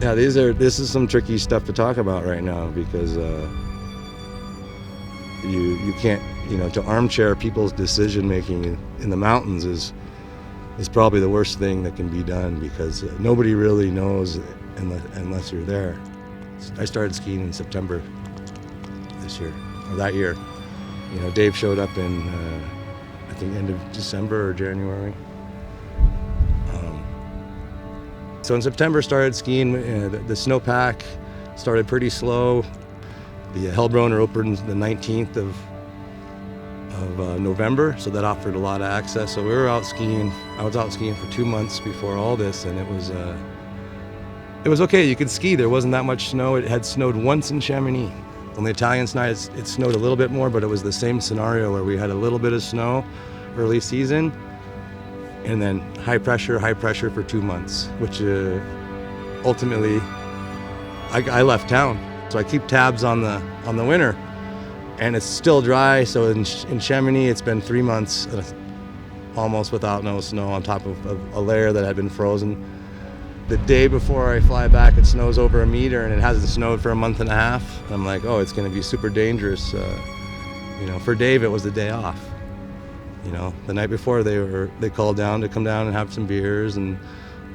Yeah, this is some tricky stuff to talk about right now because you can't, to armchair people's decision making in the mountains is probably the worst thing that can be done because nobody really knows unless you're there. I started skiing in September this year, or that year. Dave showed up in, I think, end of December or January. So in September, started skiing. The snowpack started pretty slow. The Hellbronner opened the 19th of November, so that offered a lot of access. So we were out skiing. I was out skiing for 2 months before all this, and it was okay. You could ski. There wasn't that much snow. It had snowed once in Chamonix. On the Italian side, it snowed a little bit more, but it was the same scenario where we had a little bit of snow early season, and then high pressure for 2 months, which ultimately I left town. So I keep tabs on the winter, and it's still dry. So in Chamonix, it's been 3 months almost without no snow on top of a layer that had been frozen. The day before I fly back, it snows over a meter, and it hasn't snowed for a month and a half. And I'm like, oh, it's going to be super dangerous. For Dave, it was the day off. The night before they called down to come down and have some beers, and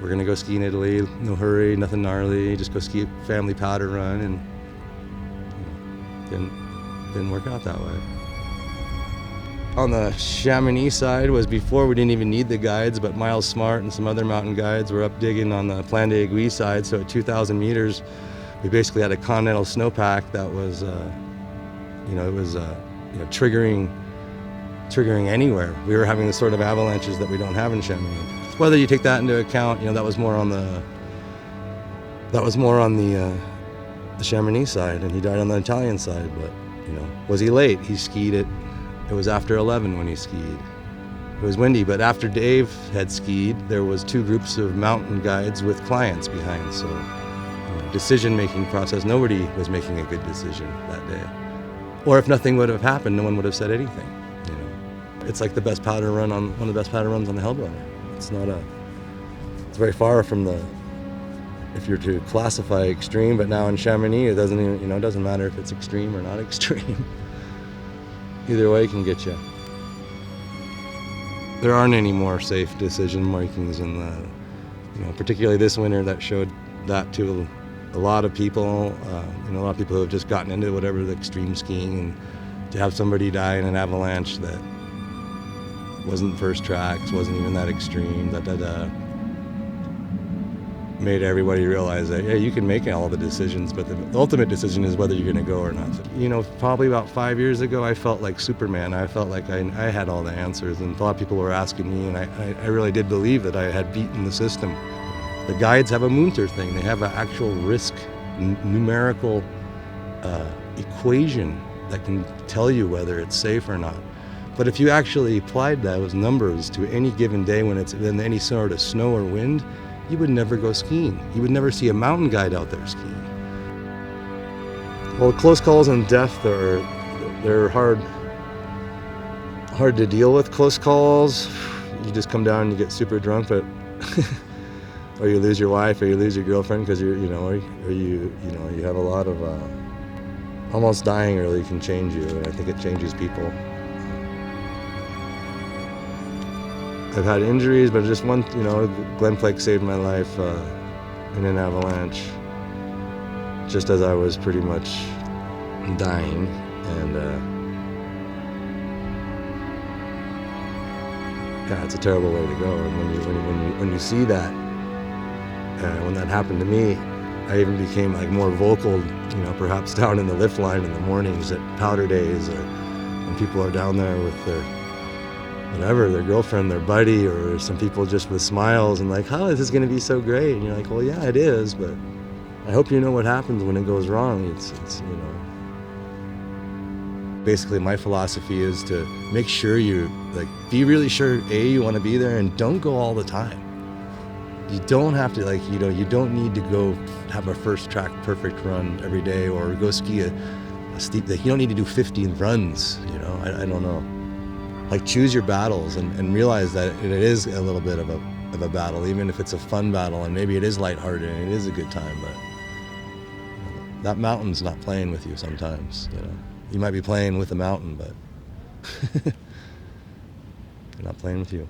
we're gonna go ski in Italy. No hurry, nothing gnarly. Just go ski a family powder run, and didn't work out that way. On the Chamonix side was before we didn't even need the guides, but Miles Smart and some other mountain guides were up digging on the Plan d'Aiguille side. So at 2,000 meters, we basically had a continental snowpack that was, triggering anywhere. We were having the sort of avalanches that we don't have in Chamonix. Whether you take that into account, that was more on the Chamonix side, and he died on the Italian side. But was he late? He skied it. It was after 11 when he skied. It was windy, but after Dave had skied, there was 2 groups of mountain guides with clients behind. So decision-making process, nobody was making a good decision that day. Or if nothing would have happened, no one would have said anything. It's like the best powder run one of the best powder runs on the Hellbronner. It's very far from if you're to classify extreme, but now in Chamonix, it doesn't even, it doesn't matter if it's extreme or not extreme. Either way can get you. There aren't any more safe decision makings in particularly this winter that showed that to a lot of people. A lot of people who have just gotten into whatever the extreme skiing, and to have somebody die in an avalanche that wasn't first tracks, wasn't even that extreme, made everybody realize that, yeah, you can make all the decisions, but the ultimate decision is whether you're going to go or not. Probably about 5 years ago, I felt like Superman. I felt like I had all the answers, and a lot of people were asking me, and I really did believe that I had beaten the system. The guides have a Munter thing. They have an actual risk numerical equation that can tell you whether it's safe or not. But if you actually applied those numbers to any given day when it's in any sort of snow or wind, you would never go skiing. You would never see a mountain guide out there skiing. Well, close calls and death, they're hard to deal with. Close calls, you just come down and you get super drunk, but or you lose your wife, or you lose your girlfriend because you have a lot of almost dying really can change you, and I think it changes people. I've had injuries, but just one, Glenn Flake saved my life in an avalanche just as I was pretty much dying. And it's a terrible way to go. And when you see that, when that happened to me, I even became more vocal, perhaps down in the lift line in the mornings at powder days, or when people are down there with their girlfriend, their buddy, or some people just with smiles and this is going to be so great. And you're like, well, yeah, it is, but I hope you know what happens when it goes wrong. It's basically my philosophy is to make sure you be really sure, you want to be there, and don't go all the time. You don't have to you don't need to go have a first track perfect run every day, or go ski a steep, you don't need to do 15 runs, I don't know. Choose your battles and realize that it is a little bit of a of a battle, even if it's a fun battle and maybe it is lighthearted and it is a good time, but that mountain's not playing with you sometimes, you know. You might be playing with the mountain, but they're not playing with you.